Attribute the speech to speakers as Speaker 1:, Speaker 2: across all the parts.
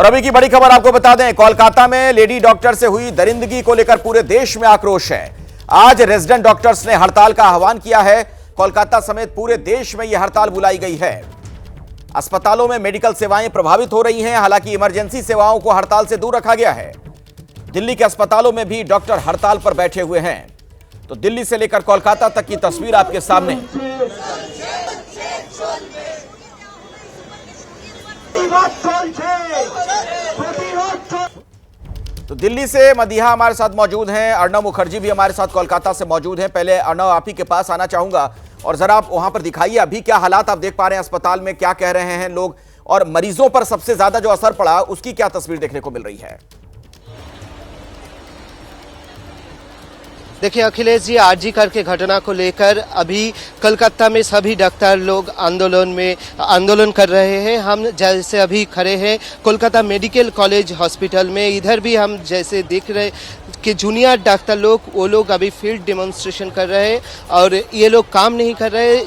Speaker 1: और अभी की बड़ी खबर आपको बता दें, कोलकाता में लेडी डॉक्टर से हुई दरिंदगी को लेकर पूरे देश में आक्रोश है। आज रेजिडेंट डॉक्टर्स ने हड़ताल का आह्वान किया है। कोलकाता समेत पूरे देश में यह हड़ताल बुलाई गई है। अस्पतालों में मेडिकल सेवाएं प्रभावित हो रही हैं, हालांकि इमरजेंसी सेवाओं को हड़ताल से दूर रखा गया है। दिल्ली के अस्पतालों में भी डॉक्टर हड़ताल पर बैठे हुए हैं। तो दिल्ली से लेकर कोलकाता तक की तस्वीर आपके सामने। तो दिल्ली से मदीहा हमारे साथ मौजूद हैं, अर्णव मुखर्जी भी हमारे साथ कोलकाता से मौजूद हैं। पहले अर्णव, आप ही के पास आना चाहूंगा और जरा आप वहां पर दिखाइए अभी क्या हालात आप देख पा रहे हैं अस्पताल में, क्या कह रहे हैं लोग और मरीजों पर सबसे ज्यादा जो असर पड़ा उसकी क्या तस्वीर देखने को मिल रही है।
Speaker 2: देखिए अखिलेश जी, आरजी कर के घटना को लेकर अभी कलकत्ता में सभी डॉक्टर लोग आंदोलन कर रहे हैं। हम जैसे अभी खड़े हैं कोलकाता मेडिकल कॉलेज हॉस्पिटल में, इधर भी हम जैसे देख रहे कि जूनियर डॉक्टर लोग वो लोग अभी फील्ड डेमोन्स्ट्रेशन कर रहे हैं और ये लोग काम नहीं कर रहे।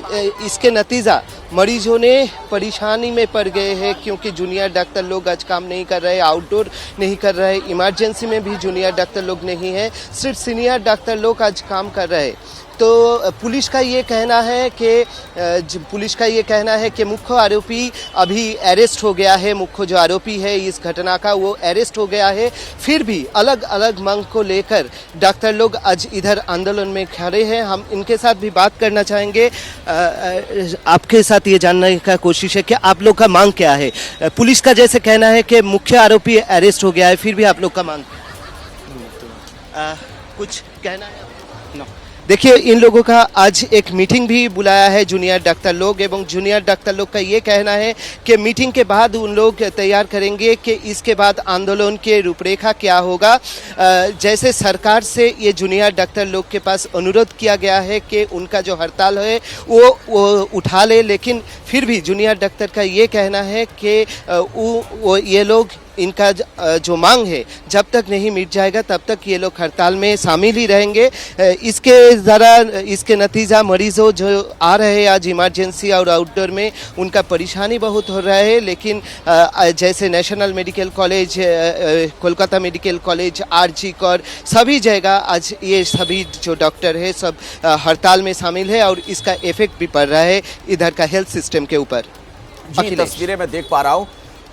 Speaker 2: इसके नतीजा मरीजों ने परेशानी में पड़ गए हैं क्योंकि जूनियर डॉक्टर लोग आज काम नहीं कर रहे, आउटडोर नहीं कर रहे, इमरजेंसी में भी जूनियर डॉक्टर लोग नहीं है, सिर्फ सीनियर डॉक्टर लोग आज काम कर रहे। तो पुलिस का ये कहना है कि मुख्य आरोपी अभी अरेस्ट हो गया है। मुख्य जो आरोपी है इस घटना का वो अरेस्ट हो गया है। फिर भी अलग अलग मांग को लेकर डॉक्टर लोग आज इधर आंदोलन में खड़े हैं। हम इनके साथ भी बात करना चाहेंगे। आपके साथ ये जानने का कोशिश है कि आप लोग का मांग क्या है। पुलिस का जैसे कहना है कि मुख्य आरोपी अरेस्ट हो गया है, फिर भी आप लोग का मांग कुछ कहना है? देखिए इन लोगों का आज एक मीटिंग भी बुलाया है जूनियर डॉक्टर लोग, एवं जूनियर डॉक्टर लोग का ये कहना है कि मीटिंग के बाद उन लोग तैयार करेंगे कि इसके बाद आंदोलन के रूपरेखा क्या होगा। जैसे सरकार से ये जूनियर डॉक्टर लोग के पास अनुरोध किया गया है कि उनका जो हड़ताल है वो उठा ले, लेकिन फिर भी जूनियर डॉक्टर का ये कहना है कि ये लोग इनका जो मांग है जब तक नहीं मिट जाएगा तब तक ये लोग हड़ताल में शामिल ही रहेंगे। इसके नतीजा मरीजों जो आ रहे हैं आज इमरजेंसी और आउटडोर में उनका परेशानी बहुत हो रहा है। लेकिन जैसे national medical college, Kolkata medical college, RG Kar सभी जगह आज ये सभी जो डॉक्टर है सब हड़ताल में शामिल है और इसका इफेक्ट भी पड़ रहा है इधर का हेल्थ सिस्टम के ऊपर।
Speaker 1: तस्वीरें मैं देख पा रहा हूं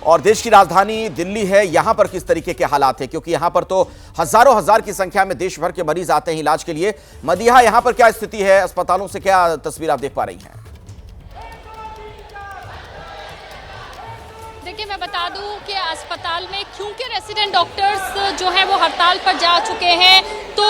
Speaker 1: और देश की राजधानी दिल्ली है, यहां पर किस तरीके के हालात हैं, क्योंकि यहां पर तो हजारों हजार की संख्या में देश भर के मरीज आते हैं इलाज के लिए। मदीहा, यहां पर क्या स्थिति है, अस्पतालों से क्या तस्वीर आप देख पा रही हैं?
Speaker 3: देखिए मैं बता दूं कि अस्पताल में क्योंकि रेसिडेंट डॉक्टर्स जो है वो हड़ताल पर जा चुके हैं, तो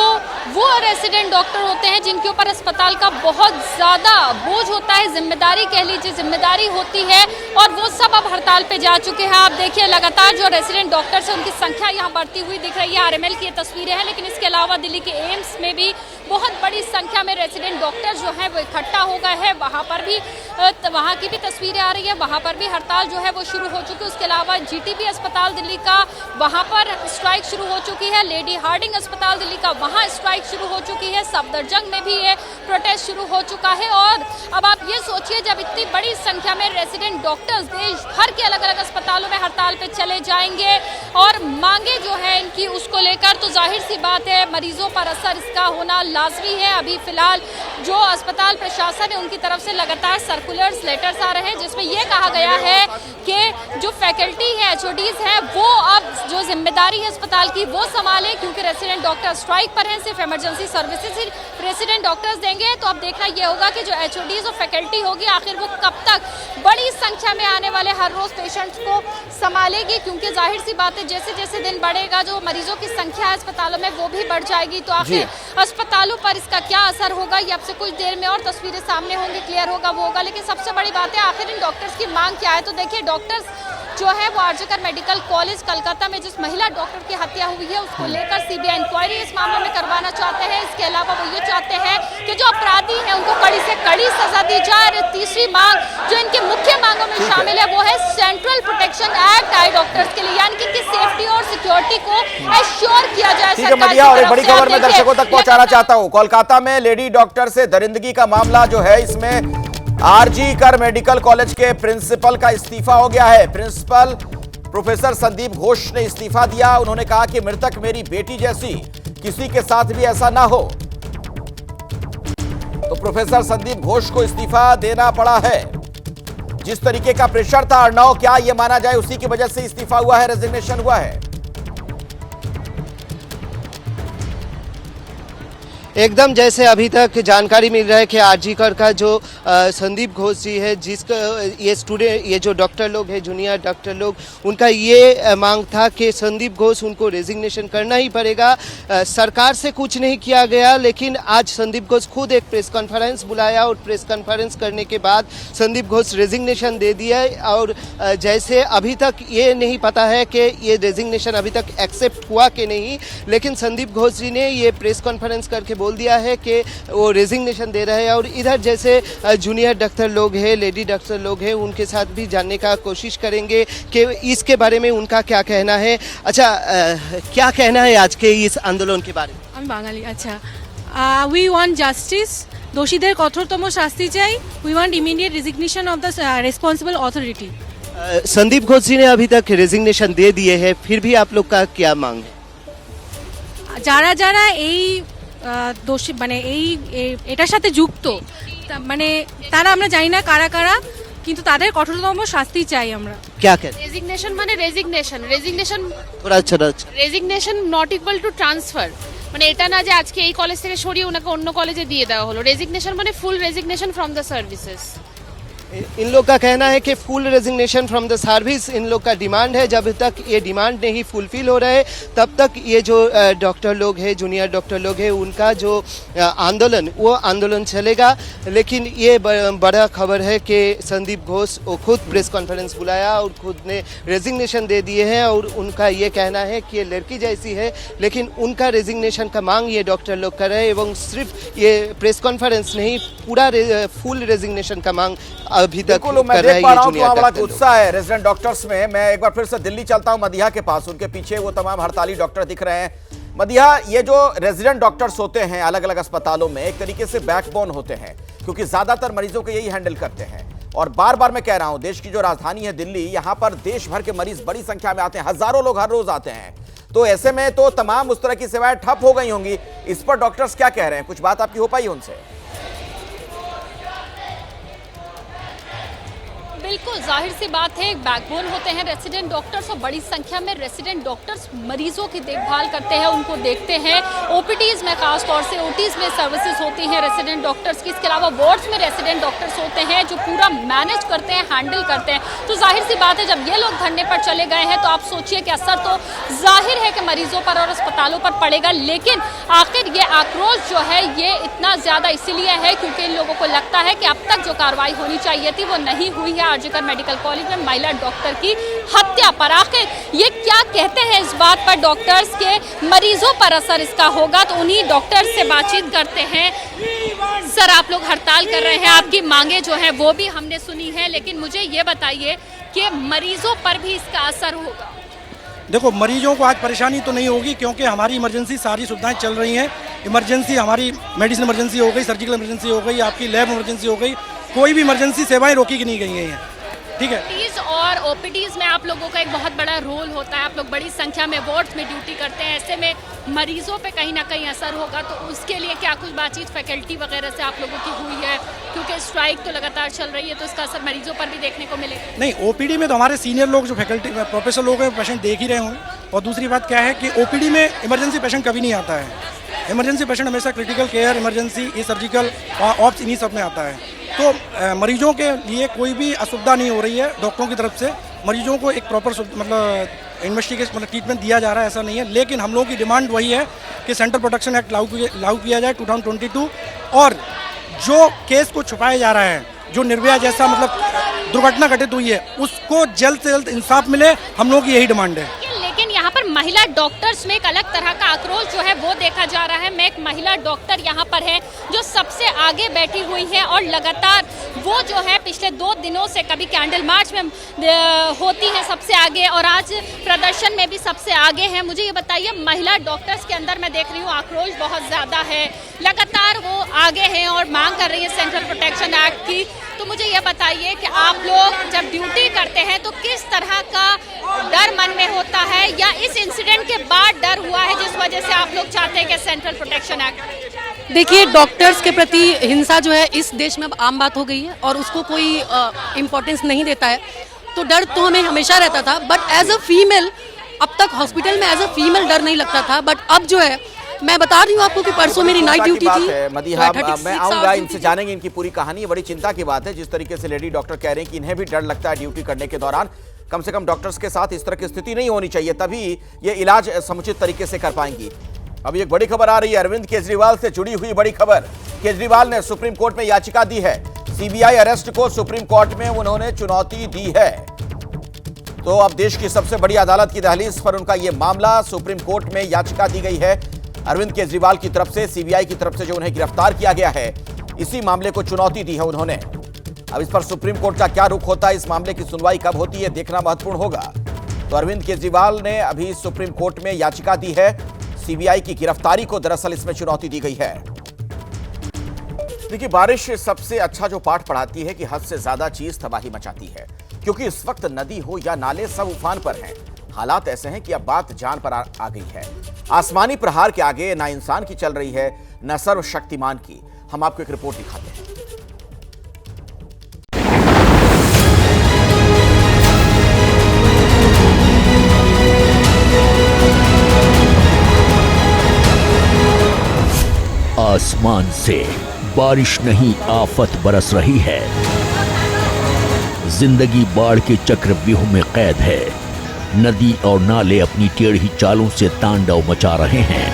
Speaker 3: वो रेसिडेंट डॉक्टर होते हैं जिनके ऊपर अस्पताल का बहुत ज़्यादा बोझ होता है, जिम्मेदारी कह लीजिए, जिम्मेदारी होती है, और वो सब अब हड़ताल पे जा चुके हैं। आप देखिए लगातार जो रेसिडेंट डॉक्टर्स हैं उनकी संख्या यहाँ बढ़ती हुई दिख रही है। आरएमएल की ये तस्वीरें हैं, लेकिन इसके अलावा दिल्ली के एम्स में भी बहुत बड़ी संख्या में रेसिडेंट डॉक्टर जो है वो इकट्ठा हो गए हैं। वहाँ पर भी वहाँ की भी तस्वीरें आ रही है, वहाँ पर भी हड़ताल जो है वो शुरू हो चुकी है। उसके अलावा जीटीबी अस्पताल दिल्ली का वहाँ पर स्ट्राइक शुरू हो चुकी है। लेडी हार्डिंग अस्पताल दिल्ली का वहाँ स्ट्राइक शुरू हो चुकी है। सफदरजंग में भी ये प्रोटेस्ट शुरू हो चुका है। और अब आप ये सोचिए, जब इतनी बड़ी संख्या में रेसिडेंट डॉक्टर्स देश भर के अलग अलग अस्पतालों में हड़ताल पे चले जाएंगे और मांगे जो है इनकी उसको लेकर, तो जाहिर सी बात है मरीजों पर असर इसका होना लाजमी है। अभी फिलहाल जो अस्पताल प्रशासन है उनकी तरफ से लगातार सर्कुलर्स, लेटर्स आ रहे हैं जिसमें यह कहा गया है कि जो फैकल्टी है, एचओडीज है, वो अब जो जिम्मेदारी है अस्पताल की वो संभालें, क्योंकि रेसिडेंट डॉक्टर स्ट्राइक पर हैं। सिर्फ इमरजेंसी सर्विसेज ही रेसिडेंट डॉक्टर्स देंगे। तो अब देखना ये होगा कि जो एचओडीज और फैकल्टी होगी आखिर वो कब तक बड़ी संख्या में आने वाले हर रोज पेशेंट्स को संभालेगी, क्योंकि जाहिर सी बात है जैसे जैसे दिन बढ़ेगा जो मरीजों की संख्या है अस्पतालों में वो भी बढ़ जाएगी। तो आखिर अस्पतालों पर इसका क्या असर होगा ये अब से कुछ देर में और तस्वीरें सामने होंगी, क्लियर होगा वो होगा। लेकिन सबसे बड़ी बात है आखिर इन डॉक्टर्स की मांग क्या है। तो देखिए डॉक्टर्स जो है वो आरजी कर मेडिकल कॉलेज कलकत्ता में जिस महिला डॉक्टर की हत्या हुई है उसको लेकर सीबीआई इंक्वायरी इस मामले में करवाना चाहते हैं। इसके अलावा वो ये चाहते हैं कि जो अपराधी हैं उनको कड़ी से कड़ी सजा दी जाए। और तीसरी मांग जो इनके मुख्य मांगों में शामिल है वो है सेंट्रल प्रोटेक्शन एक्ट आई डॉक्टर्स के लिए, यानी कि इनकी सेफ्टी और सिक्योरिटी को एश्योर किया जाए।
Speaker 1: ठीक है मदीहा, और एक बड़ी खबर मैं दर्शकों तक पहुंचाना चाहता हूं। कोलकाता में लेडी डॉक्टर से दरिंदगी का मामला जो है, इसमें आरजी कर मेडिकल कॉलेज के प्रिंसिपल का इस्तीफा हो गया है। प्रिंसिपल प्रोफेसर संदीप घोष ने इस्तीफा दिया। उन्होंने कहा कि मृतक मेरी बेटी जैसी, किसी के साथ भी ऐसा ना हो। तो प्रोफेसर संदीप घोष को इस्तीफा देना पड़ा है। जिस तरीके का प्रेशर था अर्णव, क्या यह माना जाए उसी की वजह से इस्तीफा हुआ है, रेजिग्नेशन हुआ है?
Speaker 2: एकदम जैसे अभी तक जानकारी मिल रहा है कि आरजीकर का जो संदीप घोष जी है, जिसका ये जो डॉक्टर लोग हैं, जूनियर डॉक्टर लोग, उनका ये मांग था कि संदीप घोष उनको रेजिग्नेशन करना ही पड़ेगा। सरकार से कुछ नहीं किया गया, लेकिन आज संदीप घोष खुद एक प्रेस कॉन्फ्रेंस बुलाया और प्रेस कॉन्फ्रेंस करने के बाद संदीप घोष रेजिग्नेशन दे दिया। और जैसे अभी तक ये नहीं पता है कि ये रेजिग्नेशन अभी तक एक्सेप्ट हुआ कि नहीं, लेकिन संदीप घोष जी ने ये प्रेस कॉन्फ्रेंस करके बोल दिया है कि वो रेजिग्नेशन दे रहे हैं। और इधर जैसे जूनियर डॉक्टर लोग हैं, लेडी डॉक्टर लोग हैं, उनके साथ भी जानने का कोशिश करेंगे कि इसके बारे में उनका क्या कहना है। अच्छा, क्या कहना है आज के इस आंदोलन के बारे में?
Speaker 4: আমি বাঙালি। আচ্ছা, উই ওয়ান্ট জাস্টিস, দোষীদের কঠোরতম শাস্তি চাই। We want immediate resignation of the responsible authority.
Speaker 2: Sandeep Ghosh ji ने अभी तक रेजिग्नेशन दे दिए हैं, फिर भी आप लोग का क्या मांग है?
Speaker 4: যারা যারা এই দোষী মানে এটার সাথে যুক্ত, মানে তারা আমরা জানি না কারা কারা, কিন্তু তাদের কঠোরতম শাস্তি চাই আমরা।
Speaker 2: क्या कहते?
Speaker 5: রেজিগনেশন মানে রেজিগনেশন
Speaker 2: थोड़ा अच्छा
Speaker 5: resignation not equal to transfer. মানে এটা না যে আজকে এই কলেজ থেকে সরিয়ে ওনাকে অন্য কলেজে দিয়ে দেওয়া হলো। রেজিগনেশন মানে ফুল রেজিগনেশন ফ্রম দ্য সার্ভিসেস।
Speaker 2: इन लोग का कहना है कि full resignation from the service in लोग का डिमांड है। जब तक ये डिमांड नहीं फुलफिल हो रहा है, तब तक ये जो डॉक्टर लोग हैं, जूनियर डॉक्टर लोग हैं, उनका जो आंदोलन, वो आंदोलन चलेगा। लेकिन ये बड़ा खबर है कि संदीप घोष वो खुद प्रेस कॉन्फ्रेंस बुलाया और खुद ने रेजिग्नेशन दे दिए हैं। और उनका ये कहना है कि ये लड़की जैसी है, लेकिन उनका रेजिग्नेशन का मांग ये डॉक्टर लोग कर रहे हैं। एवं सिर्फ ये प्रेस कॉन्फ्रेंस नहीं, पूरा फुल रेजिग्नेशन का मांग अभी तक
Speaker 1: बिल्कुल, मैं देख पा रहा हूं कि वहां बड़ा उत्साह है रेजिडेंट डॉक्टर्स में। मैं एक बार फिर से दिल्ली चलता हूं, मदिहा के पास। उनके पीछे वो तमाम हड़ताली डॉक्टर दिख रहे हैं। मदिहा, ये जो रेजिडेंट डॉक्टर्स होते हैं अलग अलग अस्पतालों में, एक तरीके से बैकबोन होते हैं, क्योंकि ज्यादातर मरीजों को यही हैंडल करते हैं। और बार बार मैं कह रहा हूं, देश की जो राजधानी है दिल्ली, यहां पर देश भर के मरीज बड़ी संख्या में आते हैं, हजारों लोग हर रोज आते हैं। तो ऐसे में तो तमाम उस तरह की सेवाएं ठप हो गई होंगी। इस पर डॉक्टर्स क्या कह रहे हैं? कुछ बात आपकी हो पाई उनसे?
Speaker 3: बिल्कुल, जाहिर सी बात है, बैकबोन होते हैं रेसिडेंट डॉक्टर्स और बड़ी संख्या में रेसिडेंट डॉक्टर्स मरीजों की देखभाल करते हैं, उनको देखते हैं। ओपीडीज में खास तौर से, ओटीज में सर्विसेज होती हैं रेसिडेंट डॉक्टर्स की। इसके अलावा वार्ड्स में रेसिडेंट डॉक्टर्स होते हैं जो पूरा मैनेज करते हैं, हैंडल करते हैं। तो जाहिर सी बात है, जब ये लोग धरने पर चले गए हैं तो आप सोचिए कि असर तो जाहिर है कि मरीजों पर और अस्पतालों पर पड़ेगा। लेकिन आखिर ये आक्रोश जो है ये इतना ज्यादा इसीलिए है क्योंकि इन लोगों को लगता है कि अब तक जो कार्रवाई होनी चाहिए थी वो नहीं हुई है। आरजीकर मेडिकल कॉलेज में महिला डॉक्टर की हत्या पर आखिर ये क्या कहते हैं इस बात पर डॉक्टर्स के, मरीजों पर असर इसका होगा, तो उन्हीं डॉक्टर्स से बातचीत करते हैं। सर, आप लोग हड़ताल कर रहे हैं, आपकी मांगे जो है वो भी हमने सुनी है, लेकिन मुझे ये बताइए कि मरीजों पर भी इसका असर होगा?
Speaker 6: देखो, मरीजों को आज परेशानी तो नहीं होगी क्योंकि हमारी इमरजेंसी सारी सुविधाएं चल रही हैं। इमरजेंसी हमारी मेडिसिन इमरजेंसी हो गई, सर्जिकल इमरजेंसी हो गई, आपकी लैब इमरजेंसी हो गई, कोई भी इमरजेंसी सेवाएं रोकी की नहीं गई हैं। ठीक है,
Speaker 3: ओपीडीज और ओपीडीज में आप लोगों का एक बहुत बड़ा रोल होता है, आप लोग बड़ी संख्या में वार्ड्स में ड्यूटी करते हैं, ऐसे में मरीजों पे कहीं ना कहीं असर होगा। तो उसके लिए क्या कुछ बातचीत फैकल्टी वगैरह से आप लोगों की हुई है? क्योंकि स्ट्राइक तो लगातार चल रही है, तो इसका असर मरीजों पर भी देखने को मिलेगा?
Speaker 6: नहीं, ओपीडी में तो हमारे सीनियर लोग जो फैकल्टी प्रोफेसर लोग हैं पेशेंट देख ही रहे होंगे। और दूसरी बात क्या है कि ओपीडी में इमरजेंसी पेशेंट कभी नहीं आता है। इमरजेंसी पेशेंट हमेशा क्रिटिकल केयर, इमरजेंसी, ई सर्जिकल, ऑप्स, इन्हीं सब में आता है। तो मरीजों के लिए कोई भी असुविधा नहीं हो रही है डॉक्टरों की तरफ से। मरीजों को एक प्रॉपर मतलब इन्वेस्टिगेशन, मतलब ट्रीटमेंट दिया जा रहा है, ऐसा नहीं है। लेकिन हम लोगों की डिमांड वही है कि सेंट्रल प्रोटेक्शन एक्ट लागू किया जाए 2022, और जो केस को छुपाया जा रहा है, जो निर्भया जैसा मतलब दुर्घटना घटित हुई है, उसको जल्द से जल्द इंसाफ मिले, हम लोगों की यही डिमांड है।
Speaker 3: लेकिन यहाँ पर महिला डॉक्टर्स में एक अलग तरह का आक्रोश जो है वो देखा जा रहा है। मैं एक महिला डॉक्टर यहाँ पर है जो सबसे आगे बैठी हुई है और लगातार वो जो है पिछले 2 दिनों से कभी कैंडल मार्च में होती है सबसे आगे, और आज प्रदर्शन में भी सबसे आगे है। मुझे ये बताइए, महिला डॉक्टर्स के अंदर मैं देख रही हूँ आक्रोश बहुत ज़्यादा है, लगातार वो आगे हैं और मांग कर रही है सेंट्रल प्रोटेक्शन एक्ट की। तो मुझे ये बताइए कि आप लोग जब ड्यूटी करते हैं तो किस तरह का डर मन में होता है, या इस इंसिडेंट के बाद डर हुआ है जिस वजह से आप लोग चाहते हैं कि सेंट्रल प्रोटेक्शन एक्ट?
Speaker 4: देखिए, डॉक्टर्स के प्रति हिंसा जो है इस देश में अब आम बात हो गई है और उसको कोई इम्पोर्टेंस नहीं देता है, तो डर तो हमें हमेशा रहता था। बट एज अ फीमेल, अब तक हॉस्पिटल में एज अ फीमेल डर नहीं लगता था, बट अब जो है मैं बता रही हूँ आपको कि परसों मेरी नाइट ड्यूटी थी।
Speaker 1: मदीहा, मैं आऊंगा, इनसे जानेंगे इनकी पूरी कहानी। बड़ी चिंता की बात है जिस तरीके से लेडी डॉक्टर कह रहे हैं कि इन्हें भी डर लगता है ड्यूटी करने के दौरान। कम से कम डॉक्टर्स के साथ इस तरह की स्थिति नहीं होनी चाहिए, तभी ये इलाज समुचित तरीके से कर पाएंगी। अभी एक बड़ी खबर आ रही है अरविंद केजरीवाल से जुड़ी हुई बड़ी खबर। केजरीवाल ने सुप्रीम कोर्ट में याचिका दी है। सीबीआई अरेस्ट को सुप्रीम कोर्ट में उन्होंने चुनौती दी है। तो अब देश की सबसे बड़ी अदालत की दहलीज पर उनका यह मामला, सुप्रीम कोर्ट में याचिका दी गई है अरविंद केजरीवाल की तरफ से। सीबीआई की तरफ से जो उन्हें गिरफ्तार किया गया है, इसी मामले को चुनौती दी है उन्होंने। अब इस पर सुप्रीम कोर्ट का क्या रुख होता है, इस मामले की सुनवाई कब होती है, देखना महत्वपूर्ण होगा। तो अरविंद केजरीवाल ने अभी सुप्रीम कोर्ट में याचिका दी है। सीबीआई की गिरफ्तारी को दरअसल इसमें चुनौती दी गई है। देखिए, बारिश सबसे अच्छा जो पाठ पढ़ाती है कि हद से ज्यादा चीज तबाही मचाती है, क्योंकि इस वक्त नदी हो या नाले सब उफान पर हैं। हालात ऐसे हैं कि अब बात जान पर आ गई है। आसमानी प्रहार के आगे ना इंसान की चल रही है, न सर्वशक्तिमान की। हम आपको एक रिपोर्ट दिखाते हैं।
Speaker 7: आसमान से बारिश नहीं आफत बरस रही है। जिंदगी बाढ़ के चक्रव्यूह में कैद है। नदी और नाले अपनी टेढ़ी चालों से तांडव मचा रहे हैं।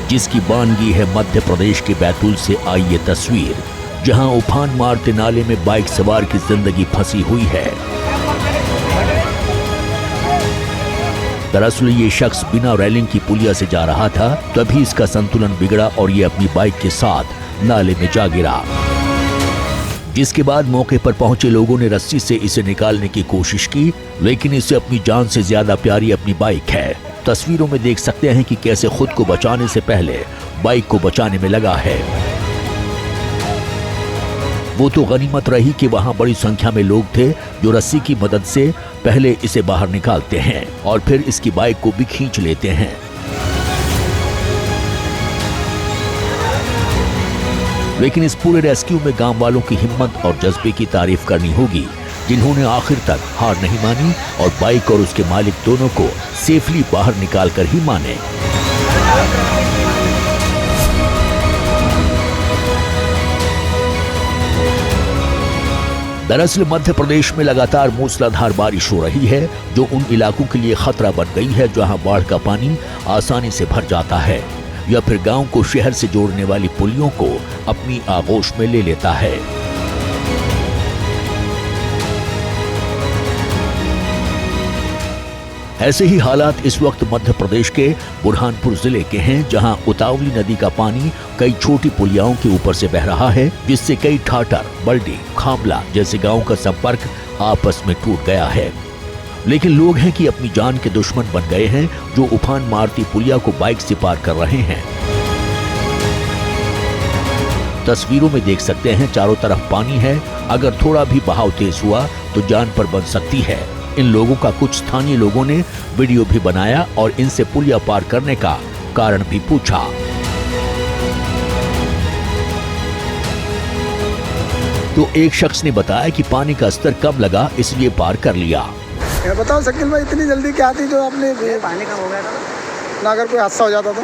Speaker 7: जिसकी बानगी है मध्य प्रदेश के बैतूल से आई ये तस्वीर, जहां उफान मारते नाले में बाइक सवार की जिंदगी फंसी हुई है। दरअसल ये शख्स बिना रेलिंग की पुलिया से जा रहा था, तभी इसका संतुलन बिगड़ा और ये अपनी बाइक के साथ नाले में जा गिरा। जिसके बाद मौके पर पहुंचे लोगों ने रस्सी से इसे निकालने की कोशिश की, लेकिन इसे अपनी जान से ज्यादा प्यारी अपनी बाइक है। तस्वीरों में देख सकते हैं कि कैसे खुद को बचाने से पहले बाइक को बचाने में लगा है। वो तो गनीमत रही कि वहां बड़ी संख्या में लोग थे जो रस्सी की मदद से पहले इसे बाहर निकालते हैं और फिर इसकी बाइक को भी खींच लेते हैं। लेकिन इस पूरे रेस्क्यू में गांव वालों की हिम्मत और जज्बे की तारीफ करनी होगी, जिन्होंने आखिर तक हार नहीं मानी और बाइक और उसके मालिक दोनों को सेफली बाहर निकालकर ही माने। दरअसल मध्य प्रदेश में लगातार मूसलाधार बारिश हो रही है, जो उन इलाकों के लिए खतरा बन गई है जहां बाढ़ का पानी आसानी से भर जाता है या फिर गांव को शहर से जोड़ने वाली पुलियों को अपनी आगोश में ले लेता है। ऐसे ही हालात इस वक्त मध्य प्रदेश के बुरहानपुर जिले के हैं, जहां उतावली नदी का पानी कई छोटी पुलियाओं के ऊपर से बह रहा है, जिससे कई ठाटर, बल्डी, खामला जैसे गांवों का संपर्क आपस में टूट गया है। लेकिन लोग हैं कि अपनी जान के दुश्मन बन गए हैं, जो उफान मारती पुलिया को बाइक से पार कर रहे हैं। तस्वीरों में देख सकते हैं चारों तरफ पानी है, अगर थोड़ा भी बहाव तेज हुआ तो जान पर बन सकती है। इन लोगों का कुछ स्थानीय लोगों ने वीडियो भी बनाया और इनसे पुलिया पार करने का कारण भी पूछा। तो एक शख्स ने बताया कि पानी का स्तर कम लगा, इसलिए पार कर लिया।
Speaker 8: बताओ शकील भाई, इतनी जल्दी क्या थी जो आपने
Speaker 9: पानी कम हो गया था
Speaker 8: ना, अगर कोई हादसा हो जाता तो?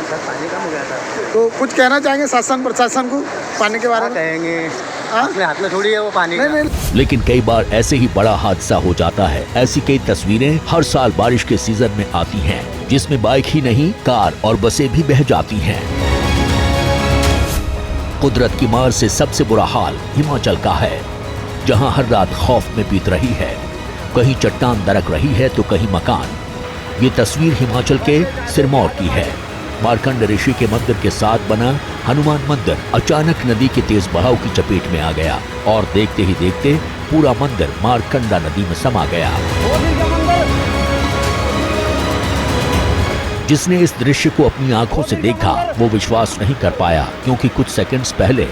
Speaker 9: सर पानी कम हो गया था।
Speaker 8: तो कुछ कहना चाहेंगे शासन प्रशासन को पानी के बारे में?
Speaker 9: कहेंगे अपने हाथ में थोड़ी है वो पानी
Speaker 8: नहीं।
Speaker 7: लेकिन कई बार ऐसे ही बड़ा हादसा हो जाता है। ऐसी कई तस्वीरें हर साल बारिश के सीजन में आती हैं, जिसमें बाइक ही नहीं कार और बसें भी बह जाती हैं। कुदरत की मार से सबसे बुरा हाल हिमाचल का है, जहां हर रात खौफ में बीत रही है। कहीं चट्टान दरक रही है तो कहीं मकान। ये तस्वीर हिमाचल के सिरमौर की है। मार्कंड ऋषि के मंदिर के साथ बना हनुमान मंदिर अचानक नदी के तेज बहाव की चपेट में आ गया और देखते ही देखते पूरा मंदिर मारकंडा नदी में समा गया। जिसने इस दृश्य को अपनी आंखों से देखा वो विश्वास नहीं कर पाया, क्योंकि कुछ सेकंड्स पहले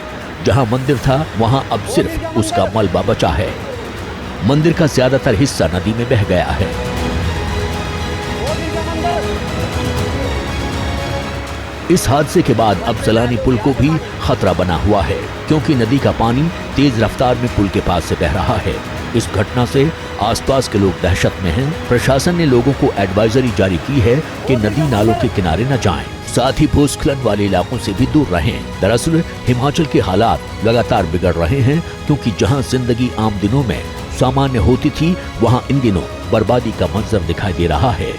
Speaker 7: जहां मंदिर था वहां अब सिर्फ उसका मलबा बचा है। मंदिर का ज्यादातर हिस्सा नदी में बह गया है। इस हादसे के बाद अब सलानी पुल को भी खतरा बना हुआ है, क्योंकि नदी का पानी तेज रफ्तार में पुल के पास से बह रहा है। इस घटना से आसपास के लोग दहशत में हैं। प्रशासन ने लोगों को एडवाइजरी जारी की है कि नदी नालों के किनारे न जाएं, साथ ही भूस्खलन वाले इलाकों से भी दूर रहें। दरअसल हिमाचल के हालात लगातार बिगड़ रहे हैं, क्योंकि जहां जिंदगी आम दिनों में सामान्य होती थी, वहां इन दिनों बर्बादी का मंजर दिखाई दे रहा है।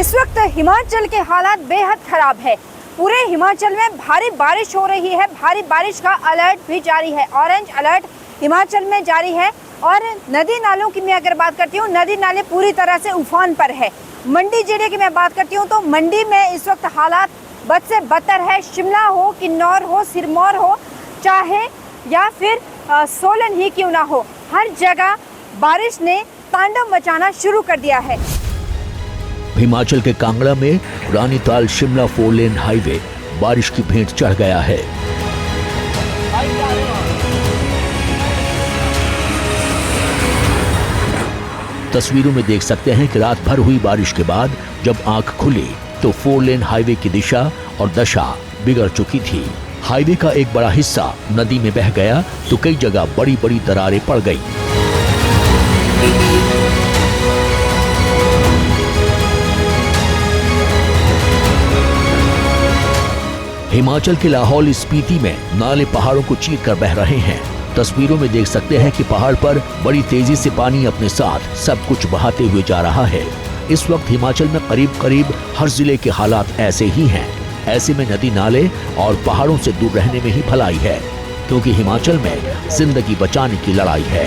Speaker 10: इस वक्त हिमाचल के हालात बेहद खराब है। पूरे हिमाचल में भारी बारिश हो रही है। भारी बारिश का अलर्ट भी जारी है। ऑरेंज अलर्ट हिमाचल में जारी है। और नदी नालों की मैं अगर बात करती हूँ, नदी नाले पूरी तरह से उफान पर है। मंडी जिले की मैं बात करती हूँ तो मंडी में इस वक्त हालात बद से बदतर है। शिमला हो, किन्नौर हो, सिरमौर हो, चाहे या फिर सोलन ही क्यों ना हो, हर जगह बारिश ने तांडव मचाना शुरू कर दिया है।
Speaker 7: हिमाचल के कांगड़ा में रानीताल शिमला 4 लेन हाईवे बारिश की भेंट चढ़ गया है। तस्वीरों में देख सकते हैं कि रात भर हुई बारिश के बाद जब आंख खुली तो 4 लेन हाईवे की दिशा और दशा बिगड़ चुकी थी। हाईवे का एक बड़ा हिस्सा नदी में बह गया तो कई जगह बड़ी बड़ी दरारें पड़ गई। हिमाचल के लाहौल स्पीति में नाले पहाड़ों को चीर कर बह रहे हैं। तस्वीरों में देख सकते हैं कि पहाड़ पर बड़ी तेजी से पानी अपने साथ सब कुछ बहाते हुए जा रहा है। इस वक्त हिमाचल में करीब करीब हर जिले के हालात ऐसे ही हैं। ऐसे में नदी नाले और पहाड़ों से दूर रहने में ही भलाई है, क्योंकि हिमाचल में जिंदगी बचाने की लड़ाई है।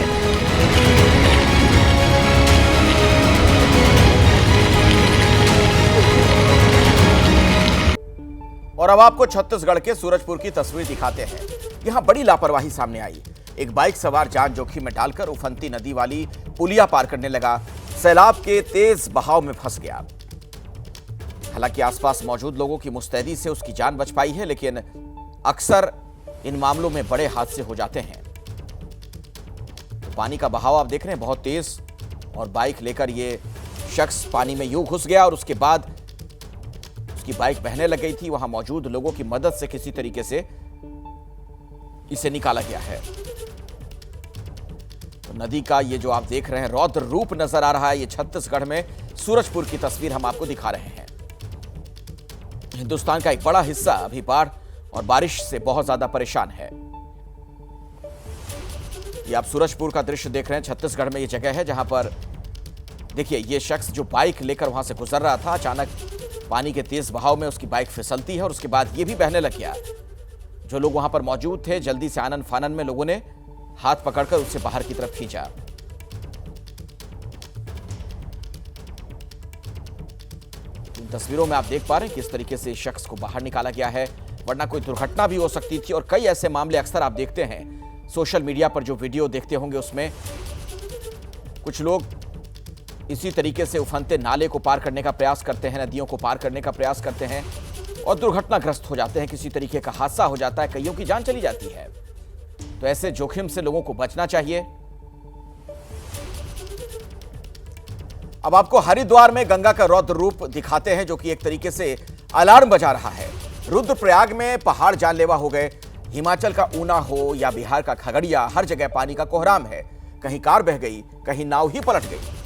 Speaker 1: और अब आपको छत्तीसगढ़ के सूरजपुर की तस्वीर दिखाते हैं। यहां बड़ी लापरवाही सामने आई। एक बाइक सवार जान जोखिम में डालकर उफनती नदी वाली पुलिया पार करने लगा। सैलाब के तेज बहाव में फंस गया। हालांकि आसपास मौजूद लोगों की मुस्तैदी से उसकी जान बच पाई है, लेकिन अक्सर इन मामलों में बड़े हादसे हो जाते हैं। तो पानी का बहाव आप देख रहे हैं बहुत तेज, और बाइक लेकर ये शख्स पानी में यूं घुस गया और उसके बाद उसकी बाइक बहने लग गई थी। वहां मौजूद लोगों की मदद से किसी तरीके से इसे निकाला गया है। तो नदी का ये जो आप देख रहे हैं रौद्र रूप नजर आ रहा है, ये छत्तीसगढ़ में सूरजपुर की तस्वीर हम आपको दिखा रहे हैं। हिंदुस्तान का एक बड़ा हिस्सा अभी बाढ़ और बारिश से बहुत ज्यादा परेशान है। ये आप सूरजपुर का दृश्य देख रहे हैं। छत्तीसगढ़ में ये जगह है जहां पर देखिए ये शख्स जो बाइक लेकर वहां से गुजर रहा था, अचानक पानी के तेज बहाव में उसकी बाइक फिसलती है और उसके बाद ये भी बहने लग गया। जो लोग वहां पर मौजूद थे जल्दी से आनन फानन में लोगों ने हाथ पकड़कर उसे बाहर की तरफ खींचा। इन तस्वीरों में आप देख पा रहे हैं किस तरीके से इस शख्स को बाहर निकाला गया है, वरना कोई दुर्घटना भी हो सकती थी। और कई ऐसे मामले अक्सर आप देखते हैं सोशल मीडिया पर, जो वीडियो देखते होंगे उसमें कुछ लोग इसी तरीके से उफनते नाले को पार करने का प्रयास करते हैं, नदियों को पार करने का प्रयास करते हैं और दुर्घटनाग्रस्त हो जाते हैं। किसी तरीके का हादसा हो जाता है, कईयों की जान चली जाती है। तो ऐसे जोखिम से लोगों को बचना चाहिए। अब आपको हरिद्वार में गंगा का रौद्र रूप दिखाते हैं, जो कि एक तरीके से अलार्म बजा रहा है। रुद्रप्रयाग में पहाड़ जानलेवा हो गए। हिमाचल का ऊना हो या बिहार का खगड़िया, हर जगह पानी का कोहराम है। कहीं कार बह गई, कहीं नाव ही पलट गई।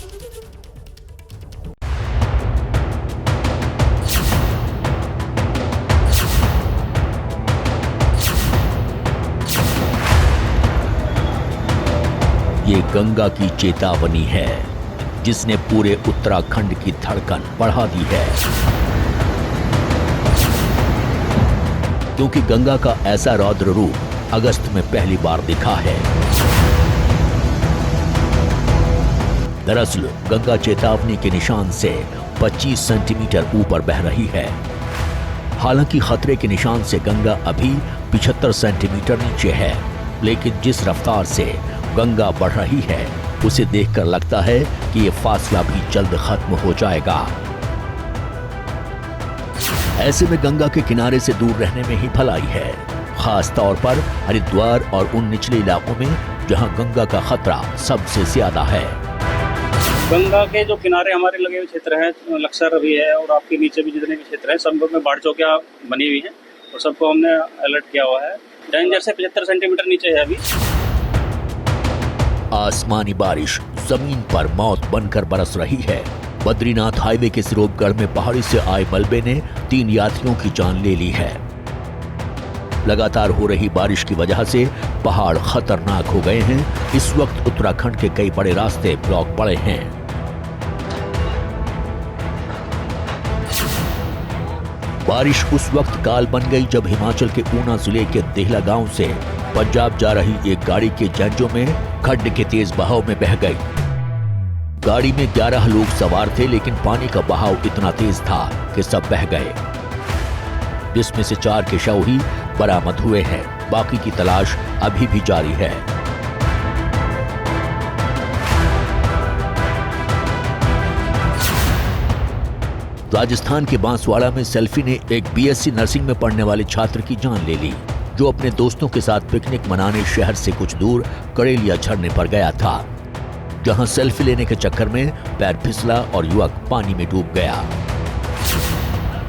Speaker 7: ये गंगा की चेतावनी है, जिसने पूरे उत्तराखंड की धड़कन बढ़ा दी है, क्योंकि गंगा का ऐसा रौद्र रूप अगस्त में पहली बार दिखा है। दरअसल गंगा चेतावनी के निशान से 25 सेंटीमीटर ऊपर बह रही है। हालांकि खतरे के निशान से गंगा अभी 75 सेंटीमीटर नीचे है, लेकिन जिस रफ्तार से गंगा बढ़ रही है उसे देखकर लगता है कि ये फासला भी जल्द खत्म हो जाएगा। ऐसे में गंगा के किनारे से दूर रहने में ही भलाई है, खास तौर पर हरिद्वार और उन निचले इलाकों में जहां गंगा का खतरा सबसे ज्यादा है।
Speaker 11: गंगा के जो किनारे हमारे लगे हुए क्षेत्र हैं, लक्सर भी है और आपके नीचे भी जितने भी क्षेत्र हैं, सब में बाढ़ चौकियां बनी हुई हैं और सबको हमने अलर्ट किया हुआ है। डेंजर से 75 सेंटीमीटर नीचे है अभी।
Speaker 7: आसमानी बारिश जमीन पर मौत बनकर बरस रही है। बद्रीनाथ हाईवे के सिरोपगढ़ में पहाड़ी से आए मलबे ने 3 यात्रियों की जान ले ली है। लगातार हो रही बारिश की वजह से पहाड़ खतरनाक हो गए हैं। इस वक्त उत्तराखंड के कई बड़े रास्ते ब्लॉक पड़े हैं। बारिश उस वक्त काल बन गई जब हिमाचल के ऊना जिले के देहला गांव से पंजाब जा रही एक गाड़ी के जंजों में खड्ड के तेज बहाव में बह गई। गाड़ी में 11 लोग सवार थे, लेकिन पानी का बहाव इतना तेज था कि सब बह गए, जिसमें से 4 के शव ही बरामद हुए हैं। बाकी की तलाश अभी भी जारी है। राजस्थान के बांसवाड़ा में सेल्फी ने एक बीएससी नर्सिंग में पढ़ने वाले छात्र की जान ले ली, जो अपने दोस्तों के साथ पिकनिक मनाने शहर से कुछ दूर कड़ेलिया झरने पर गया था, जहां सेल्फी लेने के चक्कर में पैर फिसला और युवक पानी में डूब गया।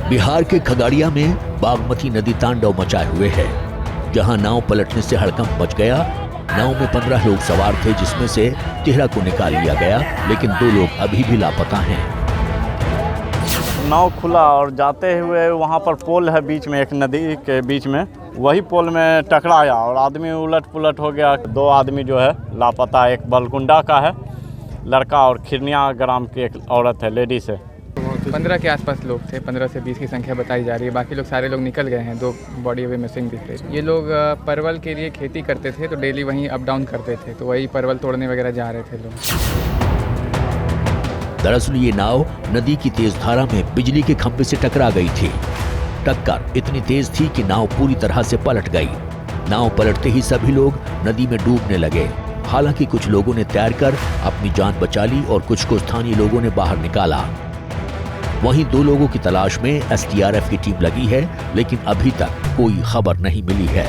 Speaker 7: बिहार के खगड़िया में बागमती नदी तांडव मचाए हुए है, जहां नाव पलटने से हड़कंप मच गया। नाव में 15 लोग सवार थे, जिसमें से 13 को निकाल लिया गया, लेकिन 2 लोग अभी भी लापता हैं।
Speaker 12: नाव खुला और जाते हुए वहाँ पर पोल है बीच में, एक नदी के बीच में, वही पोल में टकराया और आदमी उलट पुलट हो गया। 2 आदमी जो है लापता, एक बलकुंडा का है लड़का और खिरनिया ग्राम की एक औरत है, लेडीज है।
Speaker 13: 15 के आसपास लोग थे, 15 से 20 की संख्या बताई जा रही है। बाकी लोग सारे लोग निकल गए हैं, 2 बॉडी अभी मिसिंग दिख रही है। ये लोग परवल के लिए खेती करते थे, तो डेली वहीं अप डाउन करते थे, तो वही परवल तोड़ने वगैरह जा रहे थे लोग।
Speaker 7: दरअसल ये नाव नदी की तेज धारा में बिजली के खंभे से टकरा गई थी। टक्कर इतनी तेज थी कि नाव पूरी तरह से पलट गई। नाव पलटते ही सभी लोग नदी में डूबने लगे। हालांकि कुछ लोगों ने तैरकर अपनी जान बचा ली और कुछ को स्थानीय लोगों ने बाहर निकाला। वहीं 2 लोगों की तलाश में एसडीआरएफ की टीम लगी है, लेकिन अभी तक कोई खबर नहीं मिली है।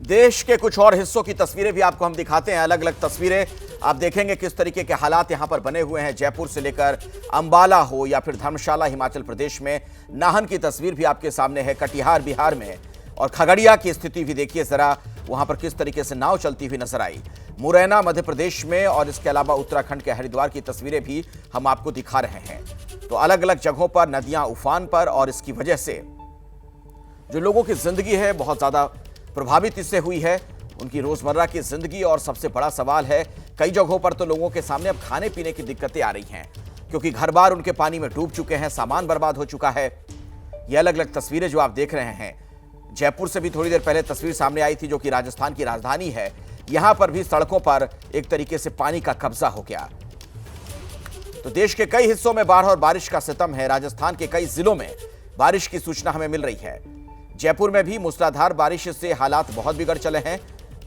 Speaker 1: देश के कुछ और हिस्सों की तस्वीरें भी आपको हम दिखाते हैं। अलग अलग तस्वीरें आप देखेंगे किस तरीके के हालात यहां पर बने हुए हैं। जयपुर से लेकर अंबाला हो या फिर धर्मशाला हिमाचल प्रदेश में, नाहन की तस्वीर भी आपके सामने है, कटिहार बिहार में, और खगड़िया की स्थिति भी देखिए जरा, वहां पर किस तरीके से नाव चलती हुई नजर आई। मुरैना मध्य प्रदेश में और इसके अलावा उत्तराखंड के हरिद्वार की तस्वीरें भी हम आपको दिखा रहे हैं। तो अलग अलग जगहों पर नदियां उफान पर, और इसकी वजह से जो लोगों की जिंदगी है बहुत ज्यादा प्रभावित इससे हुई है, उनकी रोजमर्रा की जिंदगी। और सबसे बड़ा सवाल है, कई जगहों पर तो लोगों के सामने अब खाने पीने की दिक्कतें आ रही हैं, क्योंकि घर बार उनके पानी में डूब चुके हैं, सामान बर्बाद हो चुका है। ये अलग अलग तस्वीरें जो आप देख रहे हैं, जयपुर से भी थोड़ी देर पहले तस्वीर सामने आई थी, जो कि राजस्थान की राजधानी है। यहां पर भी सड़कों पर एक तरीके से पानी का कब्जा हो गया। तो देश के कई हिस्सों में बाढ़ और बारिश का सितम है। राजस्थान के कई जिलों में बारिश की सूचना हमें मिल रही है। जयपुर में भी मूसलाधार बारिश से हालात बहुत बिगड़ चले हैं।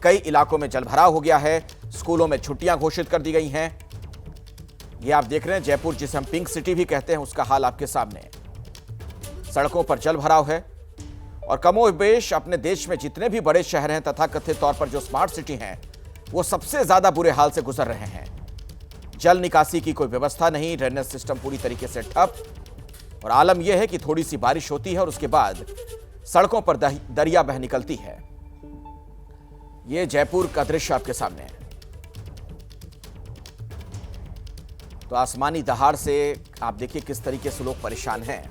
Speaker 1: कई इलाकों में जलभराव हो गया है, स्कूलों में छुट्टियां घोषित कर दी गई हैं। ये आप देख रहे हैं जयपुर, जिसे हम पिंक सिटी भी कहते हैं, उसका हाल आपके सामने। सड़कों पर जलभराव है और कमोबेश अपने देश में जितने भी बड़े शहर हैं तथा कथित तौर पर जो स्मार्ट सिटी हैं, वो सबसे ज्यादा बुरे हाल से गुजर रहे हैं। जल निकासी की कोई व्यवस्था नहीं, ड्रेनेज सिस्टम पूरी तरीके से ठप, और आलम यह है कि थोड़ी सी बारिश होती है और उसके बाद सड़कों पर दरिया बह निकलती है। यह जयपुर का दृश्य आपके सामने है। तो आसमानी दहाड़ से आप देखिए किस तरीके से लोग परेशान हैं।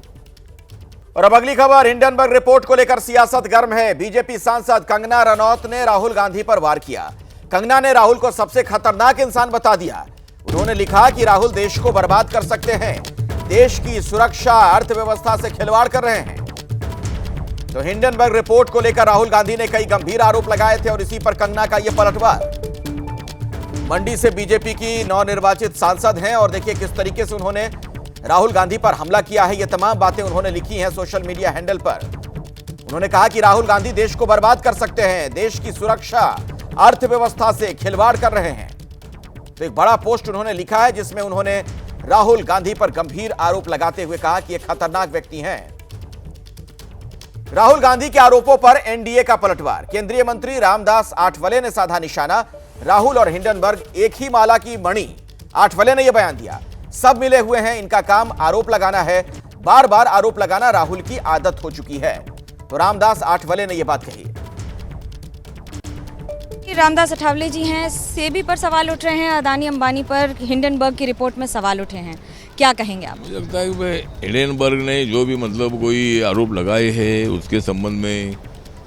Speaker 1: और अब अगली खबर, हिंडनबर्ग रिपोर्ट को लेकर सियासत गर्म है। बीजेपी सांसद कंगना रनौत ने राहुल गांधी पर वार किया। कंगना ने राहुल को सबसे खतरनाक इंसान बता दिया। उन्होंने लिखा कि राहुल देश को बर्बाद कर सकते हैं, देश की सुरक्षा, अर्थव्यवस्था से खिलवाड़ कर रहे हैं। तो हिंडनबर्ग रिपोर्ट को लेकर राहुल गांधी ने कई गंभीर आरोप लगाए थे और इसी पर कंगना का यह पलटवार। मंडी से बीजेपी की नवनिर्वाचित सांसद हैं और देखिए किस तरीके से उन्होंने राहुल गांधी पर हमला किया है। ये तमाम बातें उन्होंने लिखी हैं सोशल मीडिया हैंडल पर। उन्होंने कहा कि राहुल गांधी देश को बर्बाद कर सकते हैं, देश की सुरक्षा, अर्थव्यवस्था से खिलवाड़ कर रहे हैं। तो एक बड़ा पोस्ट उन्होंने लिखा है जिसमें उन्होंने राहुल गांधी पर गंभीर आरोप लगाते हुए कहा कि ये खतरनाक व्यक्ति हैं। राहुल गांधी के आरोपों पर एनडीए का पलटवार। केंद्रीय मंत्री रामदास आठवले ने साधा निशाना। राहुल और हिंडनबर्ग एक ही माला की मणि, आठवले ने यह बयान दिया। सब मिले हुए हैं, इनका काम आरोप लगाना है। बार बार आरोप लगाना राहुल की आदत हो चुकी है। तो रामदास आठवले ने यह बात कही।
Speaker 10: रामदास अठावले जी हैं, सेबी पर सवाल उठ रहे हैं, अदानी अंबानी पर हिंडनबर्ग की रिपोर्ट में सवाल उठे हैं, क्या कहेंगे आप?
Speaker 14: मुझे लगता है कि हिंडनबर्ग ने जो भी मतलब कोई आरोप लगाए हैं उसके संबंध में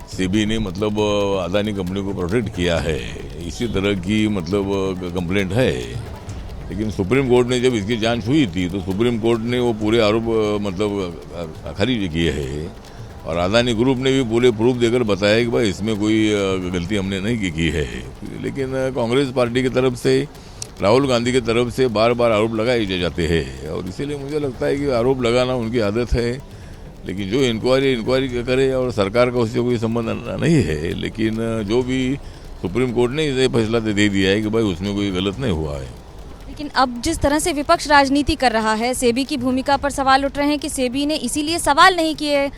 Speaker 14: सेबी ने मतलब अदानी कंपनी को प्रोटेक्ट किया है, इसी तरह की मतलब कंप्लेंट है। लेकिन सुप्रीम कोर्ट ने जब इसकी जांच हुई थी तो सुप्रीम कोर्ट ने वो पूरे आरोप मतलब खारिज किए हैं और अदानी ग्रुप ने भी पूरे प्रूफ देकर बताया कि भाई इसमें कोई गलती हमने नहीं की है। लेकिन कांग्रेस पार्टी की तरफ से, राहुल गांधी की तरफ से बार बार आरोप लगाए जाते हैं और इसीलिए मुझे लगता है कि आरोप लगाना उनकी आदत है। लेकिन जो इंक्वायरी करे और सरकार का उससे कोई संबंध नहीं है। लेकिन जो भी सुप्रीम कोर्ट ने इसे फैसला दे दिया है कि भाई उसमें कोई गलत नहीं हुआ है।
Speaker 10: लेकिन अब जिस तरह से विपक्ष राजनीति कर रहा है, सेबी की भूमिका पर सवाल उठ रहे हैं कि सेबी ने इसीलिए सवाल नहीं किए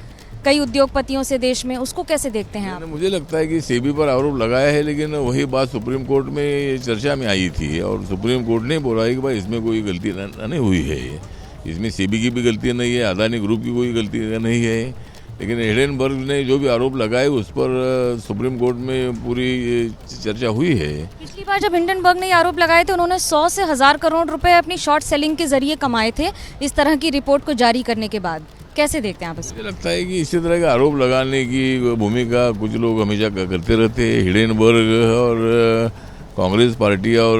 Speaker 10: कई उद्योगपतियों से देश में, उसको कैसे देखते हैं आप?
Speaker 14: मुझे लगता है कि सेबी पर आरोप लगाया है, लेकिन वही बात सुप्रीम कोर्ट में चर्चा में आई थी और सुप्रीम कोर्ट ने बोला है कि भाई इसमें कोई गलती नहीं हुई है, इसमें सेबी की भी गलती नहीं है, अदानी ग्रुप की कोई गलती नहीं है। लेकिन हिंडनबर्ग ने जो भी आरोप लगाए उस पर सुप्रीम कोर्ट में पूरी चर्चा हुई है।
Speaker 10: पिछली बार जब हिंडनबर्ग ने आरोप लगाए थे, उन्होंने 100 से 1000 करोड़ रुपए अपनी शॉर्ट सेलिंग के जरिए कमाए थे इस तरह की रिपोर्ट को जारी करने के बाद। कैसे देखते हैं आप इसको?
Speaker 14: मुझे लगता है कि इसी तरह के आरोप लगाने की भूमिका कुछ लोग हमेशा करते रहते हैं। हिंडनबर्ग और कांग्रेस पार्टी और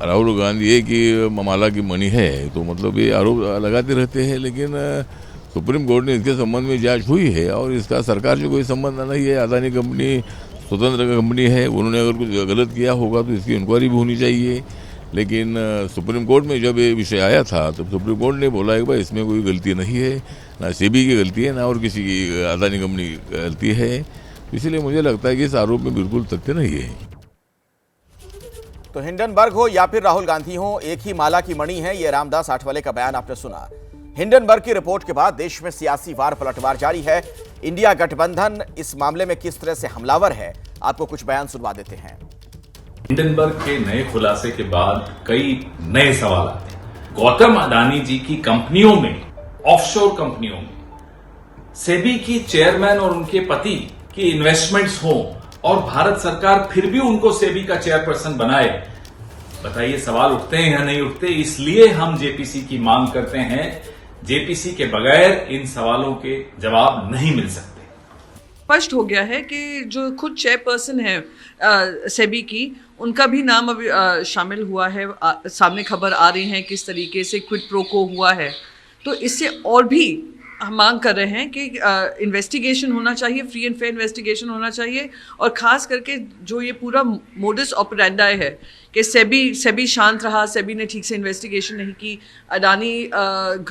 Speaker 14: राहुल गांधी एक ही माला की मणि है, तो मतलब ये आरोप लगाते रहते हैं। लेकिन सुप्रीम कोर्ट ने इसके संबंध में जांच हुई है और इसका सरकार से कोई संबंध नहीं है। अदानी कंपनी स्वतंत्र कंपनी है, उन्होंने अगर कुछ गलत किया होगा तो इसकी इंक्वायरी भी होनी चाहिए। लेकिन सुप्रीम कोर्ट में जब ये विषय आया था तो सुप्रीम कोर्ट ने बोला कि भाई इसमें कोई गलती नहीं है, ना सेबी की गलती है ना और किसी की अदानी कंपनी की गलती है। इसलिए मुझे लगता है कि इस आरोप में बिल्कुल तथ्य नहीं है।
Speaker 1: तो हिंडनबर्ग हो या फिर राहुल गांधी हो, एक ही माला की मणि है। ये रामदास आठवले का बयान आपने सुना। हिंडनबर्ग की रिपोर्ट के बाद देश में सियासी वार पलटवार जारी है। इंडिया गठबंधन इस मामले में किस तरह से हमलावर है, आपको कुछ बयान सुनवा देते हैं।
Speaker 15: हिंडनबर्ग के नए खुलासे के बाद कई नए सवाल आते हैं। गौतम अडानी जी की कंपनियों में, ऑफशोर कंपनियों में सेबी की चेयरमैन और उनके पति की इन्वेस्टमेंट्स हों और भारत सरकार फिर भी उनको सेबी का चेयरपर्सन बनाए, बताइए सवाल उठते हैं या नहीं उठते? इसलिए हम जेपीसी की मांग करते हैं। जेपीसी के बगैर इन सवालों के जवाब नहीं मिल सकते।
Speaker 16: स्पष्ट हो गया है कि जो खुद चेयरपर्सन है सेबी की, उनका भी नाम अभी शामिल हुआ है। सामने खबर आ रही है किस तरीके से क्विड प्रो को हुआ है। तो इससे और भी हम मांग कर रहे हैं कि इन्वेस्टिगेशन होना चाहिए, फ्री एंड फेयर इन्वेस्टिगेशन होना चाहिए। और ख़ास करके जो ये पूरा मोडस ऑपरेंडाई है कि सेबी शांत रहा, सेबी ने ठीक से इन्वेस्टिगेशन नहीं की, अडानी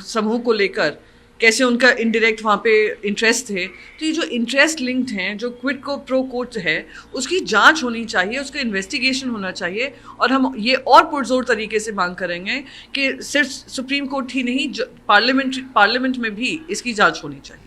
Speaker 16: समूह को लेकर कैसे उनका इनडायरेक्ट वहाँ पे इंटरेस्ट थे। तो ये जो इंटरेस्ट लिंक्ड हैं, जो क्विड प्रो कोट है, उसकी जांच होनी चाहिए, उसका इन्वेस्टिगेशन होना चाहिए। और हम ये और पुरजोर तरीके से मांग करेंगे कि सिर्फ सुप्रीम कोर्ट ही नहीं, पार्लियामेंट में भी इसकी जांच होनी चाहिए।